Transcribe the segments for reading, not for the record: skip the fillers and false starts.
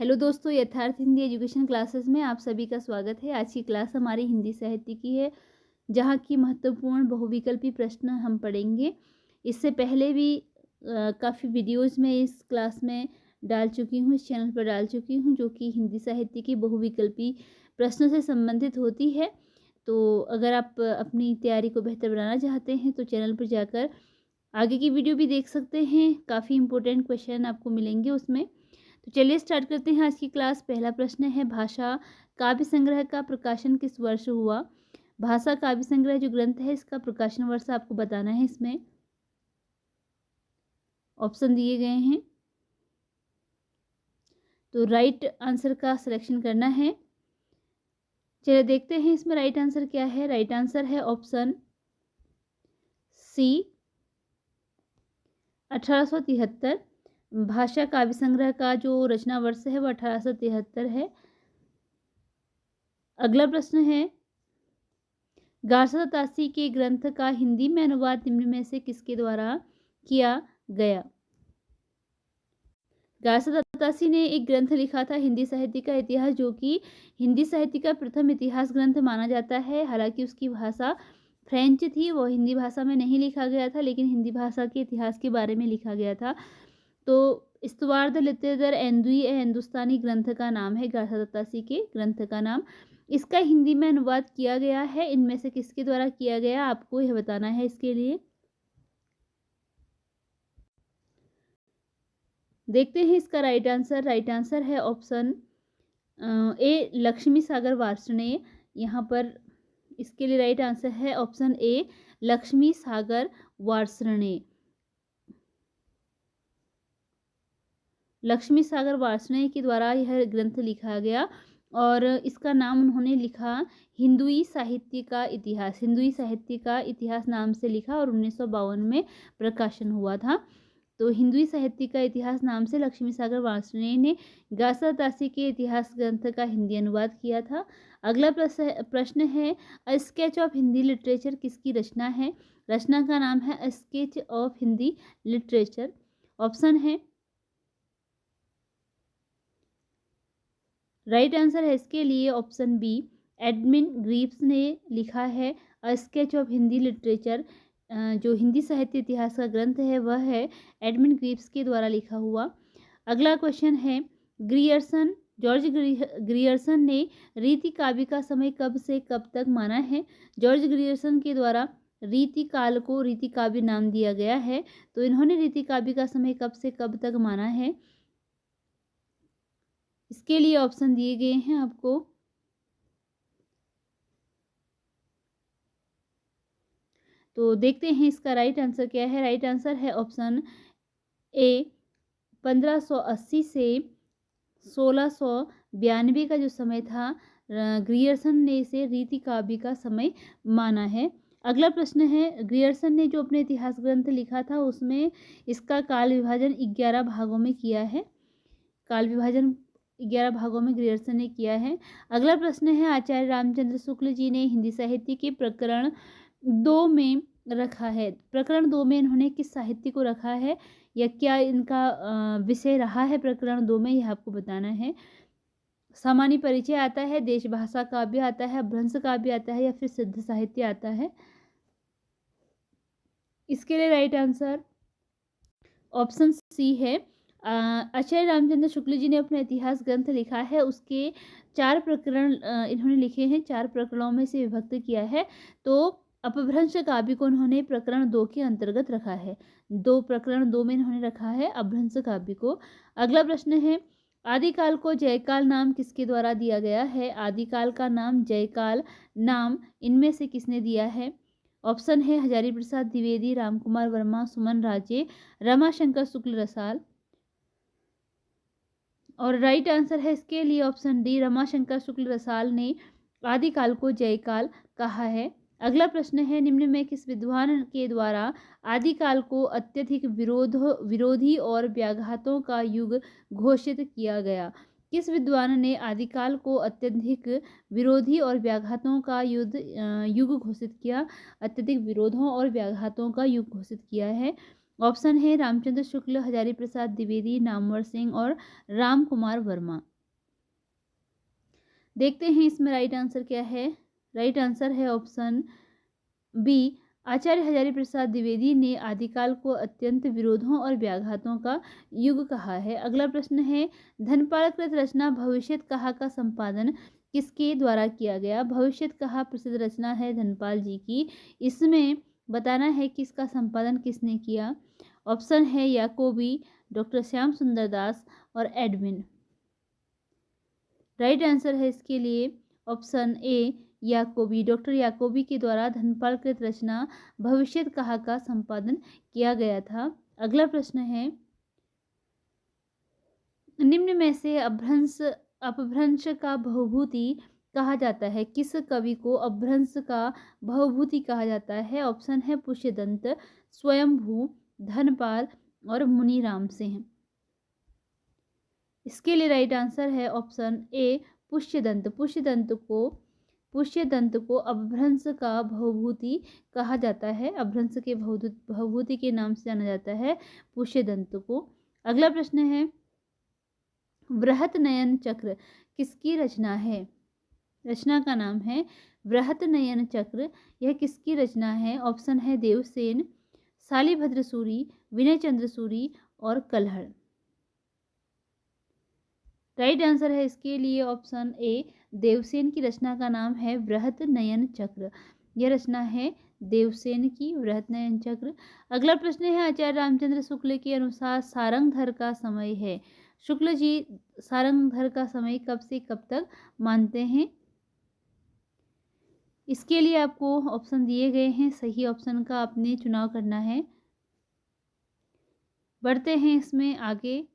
Hello दोस्तों, यथार्थ Hindi education classes में आप सभी का स्वागत है। आज की क्लास हमारी हिंदी साहित्य की है, जहाँ की महत्वपूर्ण बहुविकल्पी प्रश्न हम पढ़ेंगे। इससे पहले भी काफ़ी वीडियोज़ में इस क्लास में डाल चुकी हूँ, इस चैनल पर डाल चुकी हूँ, जो कि हिंदी साहित्य की बहुविकल्पी प्रश्नों से संबंधित होती है। तो अगर आप अपनी तैयारी को बेहतर बनाना चाहते हैं तो चैनल पर जाकर आगे की वीडियो भी देख सकते हैं। काफ़ी इंपॉर्टेंट क्वेश्चन आपको मिलेंगे उसमें। तो चलिए स्टार्ट करते हैं आज की क्लास। पहला प्रश्न है, भाषा काव्य संग्रह का प्रकाशन किस वर्ष हुआ? भाषा काव्य संग्रह जो ग्रंथ है, इसका प्रकाशन वर्ष आपको बताना है। इसमें ऑप्शन दिए गए हैं, तो राइट आंसर का सिलेक्शन करना है। चलिए देखते हैं इसमें राइट आंसर क्या है। राइट आंसर है ऑप्शन सी, 1873। भाषा काव्य संग्रह का जो रचना वर्ष है वो 1873 है। अगला प्रश्न है, गारसा तासी के ग्रंथ का हिंदी में अनुवाद निम्न में से किसके द्वारा किया गया? गारसा तासी ने एक ग्रंथ लिखा था, हिंदी साहित्य का इतिहास, जो कि हिंदी साहित्य का प्रथम इतिहास ग्रंथ माना जाता है। हालांकि उसकी भाषा फ्रेंच थी, वो हिंदी भाषा में नहीं लिखा गया था, लेकिन हिंदी भाषा के इतिहास के बारे में लिखा गया था। तो स्तुवार्ध लितेदर एंदुई ए हिंदुस्तानी ग्रंथ का नाम है, गारसा तासी के ग्रंथ का नाम। इसका हिंदी में अनुवाद किया गया है। इनमें से किसके द्वारा किया गया, आपको यह बताना है। इसके लिए देखते हैं इसका राइट आंसर। राइट आंसर है ऑप्शन ए, लक्ष्मी सागर वार्ष्णेय। यहाँ पर इसके लिए राइट आंसर है ऑप्शन ए, लक्ष्मी सागर वार्ष्णेय। लक्ष्मी सागर वार्ष्णेय के द्वारा यह ग्रंथ लिखा गया और इसका नाम उन्होंने लिखा हिंदुई साहित्य का इतिहास। हिंदुई साहित्य का इतिहास नाम से लिखा और 1952 में प्रकाशन हुआ था। तो हिंदुई साहित्य का इतिहास नाम से लक्ष्मी सागर वार्ष्णेय ने गारसा तासी के इतिहास ग्रंथ का हिंदी अनुवाद किया था। अगला प्रश्न है, a sketch of Hindi literature किसकी रचना है? रचना का नाम है a sketch of Hindi literature. Option है, राइट आंसर है इसके लिए ऑप्शन बी, एडमिन ग्रीव्स ने लिखा है a sketch of Hindi literature. जो हिंदी साहित्य इतिहास का ग्रंथ है वह है एडमिन ग्रीव्स के द्वारा लिखा हुआ। अगला क्वेश्चन है, ग्रियर्सन जॉर्ज ग्रियर्सन ने रीति काव्य का समय कब से कब तक माना है? जॉर्ज ग्रियर्सन के द्वारा रीति काल को रीति काव्य नाम दिया गया है। तो इन्होंने रीति काव्य का समय कब से कब तक माना है? इसके लिए ऑप्शन दिए गए हैं आपको। तो देखते हैं इसका राइट आंसर क्या है। राइट आंसर है ऑप्शन ए, 1580 से 1692 का जो समय था, ग्रियर्सन ने इसे रीति काव्य का समय माना है। अगला प्रश्न है, ग्रियर्सन ने जो अपने इतिहास ग्रंथ लिखा था उसमें इसका काल विभाजन 11 भागों में किया है। काल विभाजन 11 भागों में ग्रियर्सन ने किया है। अगला प्रश्न है, आचार्य रामचंद्र शुक्ल जी ने हिंदी साहित्य के प्रकरण 2 में रखा है। प्रकरण 2 में इन्होंने किस साहित्य को रखा है, या क्या इनका विषय रहा है प्रकरण 2 में, यह आपको बताना है। सामान्य परिचय आता है, देशभाषा काव्य आता है, अपभ्रंश काव्य आता है, या फिर सिद्ध साहित्य आता है? इसके लिए राइट आंसर ऑप्शन सी है। आचार्य रामचंद्र शुक्ल जी ने अपना इतिहास ग्रंथ लिखा है, उसके 4 प्रकरण इन्होंने लिखे हैं, 4 प्रकरणों में से विभक्त किया है। तो अपभ्रंश काव्य को उन्होंने प्रकरण 2 के अंतर्गत रखा है। प्रकरण 2 में इन्होंने रखा है अपभ्रंश काव्य को। अगला प्रश्न है, आदिकाल को जयकाल नाम किसके द्वारा दिया गया है? आदिकाल का नाम जयकाल नाम इनमें से किसने दिया है? ऑप्शन है, हजारी प्रसाद द्विवेदी, रामकुमार वर्मा, सुमन राजे, रमाशंकर शुक्ल रसाल। और राइट आंसर है इसके लिए ऑप्शन डी, रमाशंकर शुक्ल रसाल ने आदिकाल को जयकाल कहा है। अगला प्रश्न है, निम्न में किस विद्वान के द्वारा आदिकाल को अत्यधिक विरोधी और व्याघातों का युग घोषित किया गया? किस विद्वान ने आदिकाल को अत्यधिक विरोधी और व्याघातों का युग घोषित किया? अत्यधिक विरोधों और व्याघातों का युग घोषित किया है। ऑप्शन है, रामचंद्र शुक्ल, हजारी प्रसाद द्विवेदी, नामवर सिंह और राम कुमार वर्मा। देखते हैं इसमें राइट आंसर क्या है। राइट आंसर है ऑप्शन बी। आचार्य हजारी प्रसाद द्विवेदी ने आदिकाल को अत्यंत विरोधों और व्याघातों का युग कहा है। अगला प्रश्न है, धनपालकृत रचना भविष्यत कहा का संपादन किसके द्वारा किया गया। भविष्यत कहा प्रसिद्ध रचना है धनपाल जी की। इसमें बताना है कि इसका संपादन किसने किया। ऑप्शन है याकोबी, डॉक्टर श्याम सुंदर दास और एडविन। राइट आंसर है इसके लिए ऑप्शन ए याकोबी। डॉक्टर याकोबी के द्वारा धनपालकृत रचना भविष्यत कहा का संपादन किया गया था। अगला प्रश्न है, निम्न में से अपभ्रंश का बहुभूति कहा जाता है। किस कवि को अपभ्रंश का बहुभूति कहा जाता है। ऑप्शन है पुष्यदंत, स्वयंभू, धनपाल और मुनीराम सिंह। इसके लिए राइट आंसर है ऑप्शन ए पुष्यदंत। पुष्यदंत को अपभ्रंश का बहुभूति कहा जाता है। अपभ्रंश के बहुभूति के नाम से जाना जाता है पुष्यदंत को। अगला प्रश्न है, बृहत्नयन चक्र किसकी रचना है। रचना का नाम है बृहत्नयन चक्र। यह किसकी रचना है। ऑप्शन है देवसेन, शालिभद्र सूरी, विनय चंद्र सूरी और कल्हड़। राइट आंसर है इसके लिए ऑप्शन ए देवसेन की रचना का नाम है बृहत्नयन चक्र। यह रचना है देवसेन की, बृहत्नयन चक्र। अगला प्रश्न है, आचार्य रामचंद्र शुक्ल के अनुसार सारंगधर का समय है। शुक्ल जी सारंगधर का समय कब से कब तक मानते हैं। इसके लिए आपको ऑप्शन दिए गए हैं, सही ऑप्शन का आपने चुनाव करना है। बढ़ते हैं इसमें आगे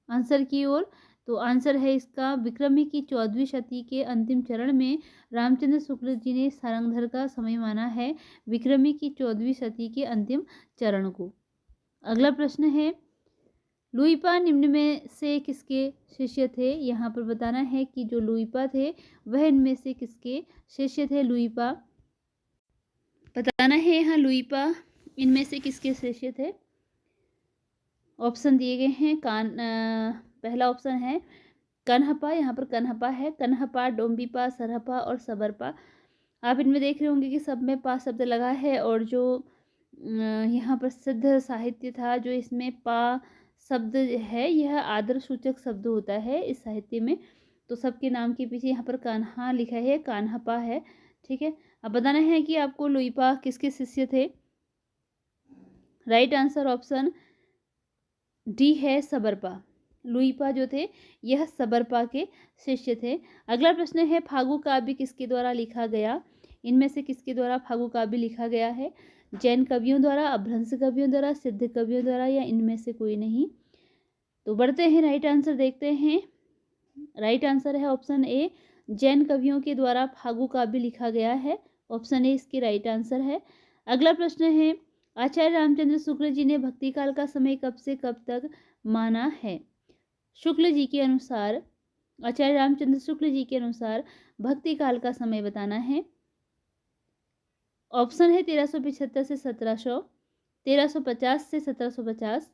आंसर की ओर। तो आंसर है इसका, विक्रमी की 14वीं शती के अंतिम चरण में रामचंद्र शुक्ल जी ने सारंगधर का समय माना है। विक्रमी की 14वीं शती के अंतिम चरण को। अगला प्रश्न है, लुईपा निम्न में से किसके शिष्य थे। यहाँ पर बताना है कि जो लुईपा थे वह इनमें से किसके शिष्य थे। लुईपा बताना है यहाँ, लुईपा इनमें से किसके शिष्य थे। ऑप्शन दिए गए हैं, पहला ऑप्शन है कन्हपा। यहाँ पर कन्हपा है, कन्हपा, डोम्बीपा, सरहपा और सबरपा। आप इनमें देख रहे होंगे कि सब में पा शब्द लगा है और जो यहाँ प्रसिद्ध साहित्य था जो इसमें पा शब्द है यह आदर सूचक शब्द होता है इस साहित्य में। तो सबके नाम के पीछे यहाँ पर कान्हा लिखा है, कान्हपा है। ठीक है, अब बताना है कि आपको लुईपा किसके शिष्य थे। राइट आंसर ऑप्शन डी है सबरपा। लुईपा जो थे यह सबरपा के शिष्य थे। अगला प्रश्न है, फागु काव्य किसके द्वारा लिखा गया। इनमें से किसके द्वारा फागु काव्य लिखा गया है। जैन कवियों द्वारा, अपभ्रंश कवियों द्वारा, सिद्ध कवियों द्वारा या इनमें से कोई नहीं। तो बढ़ते हैं राइट आंसर देखते हैं। राइट आंसर है ऑप्शन ए, जैन कवियों के द्वारा फागु काव्य लिखा गया है। ऑप्शन ए इसकी राइट आंसर है। अगला प्रश्न है, आचार्य रामचंद्र शुक्ल जी ने भक्ति काल का समय कब से कब तक माना है। शुक्ल जी के अनुसार, आचार्य रामचंद्र शुक्ल जी के अनुसार भक्ति काल का समय बताना है। ऑप्शन है 1375 से 1700, 1350 से 1750,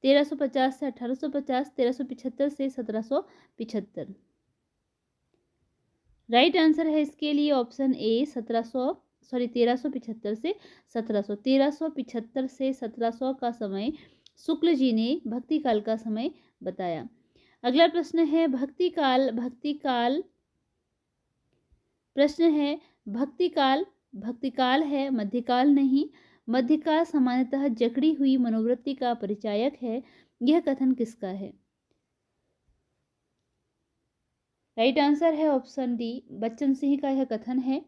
1350 से 1850, 1375 से 1775। राइट आंसर है इसके लिए ऑप्शन ए 1375 से 1700। 1375 से 1700 का समय शुक्ल जी ने भक्ति काल का समय बताया। अगला प्रश्न है, भक्ति काल प्रश्न है, भक्ति काल है, मध्यकाल नहीं। मध्यकाल सामान्यतः जकड़ी हुई मनोवृत्ति का परिचायक है। यह कथन किसका है। राइट आंसर है ऑप्शन डी, बच्चन सिंह का यह कथन है।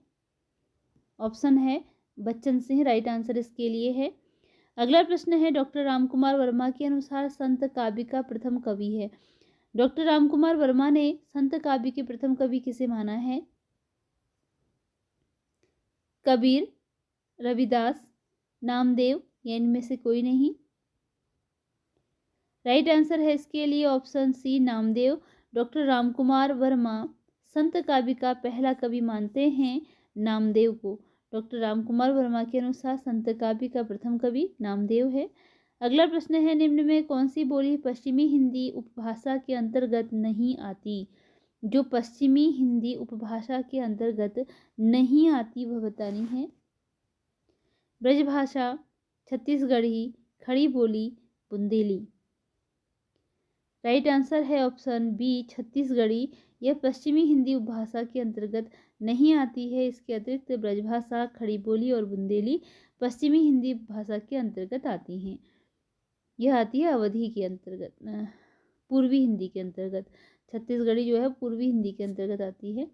ऑप्शन है बच्चन सिंह, राइट आंसर इसके लिए है। अगला प्रश्न है, डॉक्टर रामकुमार वर्मा के अनुसार संत काव्य का प्रथम कवि है। डॉक्टर रामकुमार वर्मा ने संत काव्य के प्रथम कवि किसे माना है। कबीर, रविदास, नामदेव या इनमें से कोई नहीं। राइट आंसर है इसके लिए option C Namdev. Doctor Ramkumar Verma संत काव्य का पहला कवि मानते हैं नामदेव को। डॉक्टर रामकुमार वर्मा के अनुसार संत काव्य का प्रथम कवि नामदेव है। अगला प्रश्न है, निम्न में कौन सी बोली पश्चिमी हिंदी उपभाषा के अंतर्गत नहीं आती। जो पश्चिमी हिंदी उपभाषा के अंतर्गत नहीं आती वह बतानी है। ब्रजभाषा, छत्तीसगढ़ी, खड़ी बोली, बुंदेली। राइट आंसर है ऑप्शन बी छत्तीसगढ़ी। यह पश्चिमी हिंदी उपभाषा के अंतर्गत नहीं आती है। इसके अतिरिक्त ब्रजभाषा, खड़ी बोली और बुंदेली पश्चिमी हिंदी भाषा के अंतर्गत आती हैं। यह आती है अवधी के अंतर्गत, पूर्वी हिंदी के अंतर्गत। छत्तीसगढ़ी जो है पूर्वी हिंदी के अंतर्गत आती है।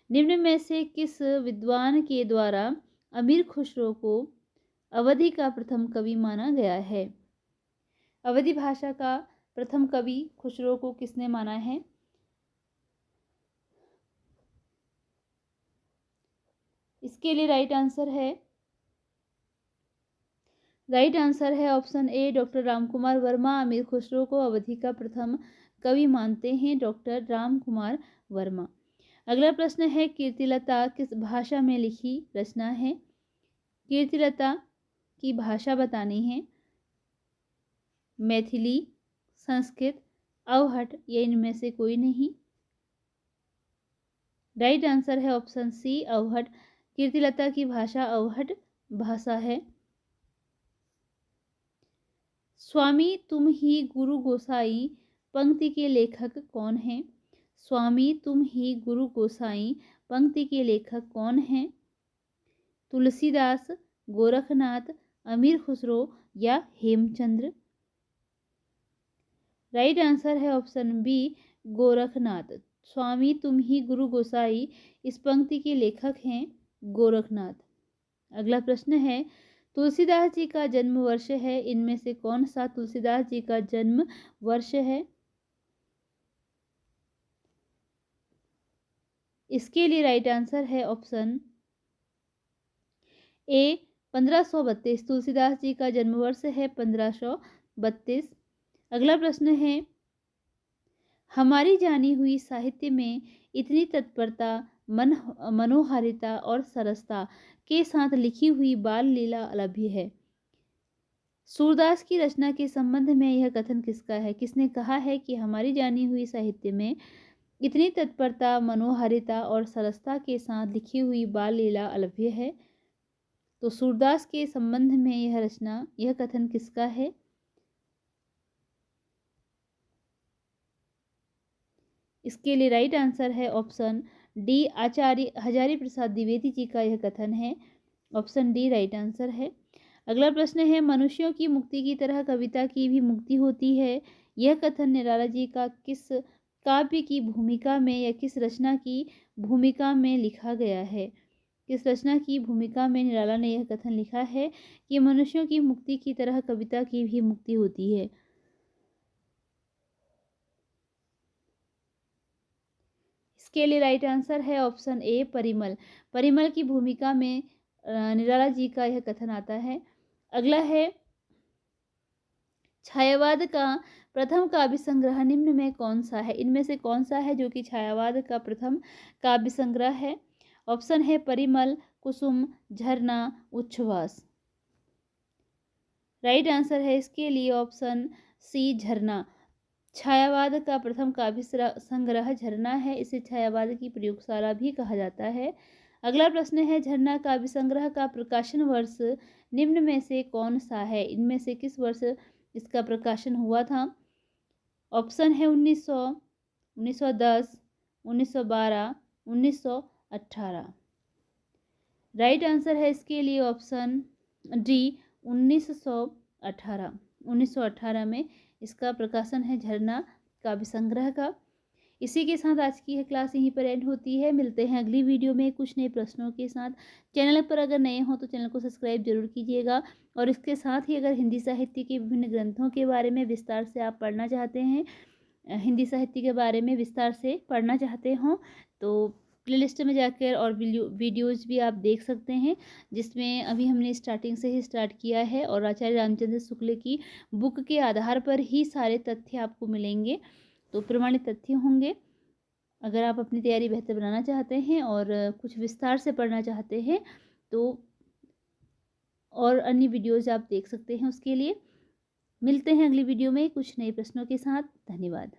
निम्न में से किस विद्वान के द्वारा अमीर खुसरो को अवधी का प्रथम कवि माना गया है? अवधी भाषा का प्रथम कवि खुसरो को किसने माना है? इसके लिए राइट आंसर है option A doctor Ramkumar Verma. अमीर खुसरो को अवधी का प्रथम कवि मानते हैं डॉक्टर रामकुमार वर्मा। अगला प्रश्न है, कीर्तिलता किस भाषा में लिखी रचना है? कीर्तिलता की भाषा बतानी है। मैथिली, संस्कृत, अवहट या इनमें से कोई नहीं। राइट आंसर है ऑप्शन सी अवहट। कीर्तिलता की भाषा अवहट भाषा है। स्वामी तुम ही गुरु गोसाई पंक्ति के लेखक कौन हैं? स्वामी तुम ही गुरु गोसाई पंक्ति के लेखक कौन हैं? तुलसीदास, गोरखनाथ, अमीर खुसरो या हेमचंद्र? राइट आंसर है ऑप्शन बी गोरखनाथ। स्वामी तुम ही गुरु गोसाई इस पंक्ति के लेखक हैं गोरखनाथ। अगला प्रश्न है, तुलसीदास जी का जन्म वर्ष है, इनमें से कौन सा तुलसीदास जी का जन्म वर्ष है? इसके लिए राइट आंसर है ऑप्शन ए 1532। तुलसीदास जी का जन्म वर्ष है 1532। अगला प्रश्न है, हमारी जानी हुई साहित्य में इतनी तत्परता, मनोहारिता और सरसता के साथ लिखी हुई बाल लीला अलभ्य है। सूरदास की रचना के संबंध में यह कथन किसका है? किसने कहा है कि हमारी जानी हुई साहित्य में इतनी तत्परता, मनोहारिता और सरसता के साथ लिखी हुई बाल लीला अलभ्य है? तो सूरदास के संबंध में यह कथन किसका है? इसके लिए राइट आंसर है ऑप्शन डी आचार्य हजारी प्रसाद द्विवेदी जी का यह कथन है। ऑप्शन डी राइट आंसर है। अगला प्रश्न है, मनुष्यों की मुक्ति की तरह कविता की भी मुक्ति होती है। यह कथन निराला जी का किस काव्य की भूमिका में या किस रचना की भूमिका में लिखा गया है? किस रचना की भूमिका में निराला ने यह कथन लिखा है कि मनुष्यों की मुक्ति की तरह कविता की भी मुक्ति होती है? इसके लिए राइट आंसर है ऑप्शन ए परिमल। परिमल की भूमिका में निराला जी का यह कथन आता है। अगला है, छायावाद का प्रथम काव्य संग्रह निम्न में कौन सा है? इनमें से कौन सा है जो कि छायावाद का प्रथम काव्य संग्रह है? ऑप्शन है परिमल, कुसुम, झरना, उच्छ्वास। राइट आंसर है इसके लिए ऑप्शन सी झरना। छायावाद का प्रथम काव्य संग्रह झरना है। इसे छायावाद की प्रयोगशाला भी कहा जाता है। अगला प्रश्न है, झरना काव्य संग्रह का प्रकाशन वर्ष निम्न में से कौन सा है? इनमें से किस वर्ष इसका प्रकाशन हुआ था? ऑप्शन है 1900, 1910, 1912, 1918। राइट आंसर है इसके लिए ऑप्शन डी 1918। 1918 में इसका प्रकाशन है झरना काव्य संग्रह का। इसी के साथ आज की यह क्लास यहीं पर एंड होती है। मिलते हैं अगली वीडियो में कुछ नए प्रश्नों के साथ। चैनल पर अगर नए हो तो चैनल को सब्सक्राइब जरूर कीजिएगा। और इसके साथ ही अगर हिंदी साहित्य के विभिन्न ग्रंथों के बारे में विस्तार से आप पढ़ना चाहते हैं, हिंदी साहित्य के बारे में विस्तार से पढ़ना चाहते हों, तो प्लेलिस्ट में जाकर और वीडियोज़ भी आप देख सकते हैं, जिसमें अभी हमने स्टार्टिंग से ही स्टार्ट किया है और आचार्य रामचंद्र शुक्ल की बुक के आधार पर ही सारे तथ्य आपको मिलेंगे, तो प्रमाणित तथ्य होंगे। अगर आप अपनी तैयारी बेहतर बनाना चाहते हैं और कुछ विस्तार से पढ़ना चाहते हैं तो और अन्य वीडियोज़ आप देख सकते हैं। उसके लिए मिलते हैं अगली वीडियो में कुछ नए प्रश्नों के साथ। धन्यवाद।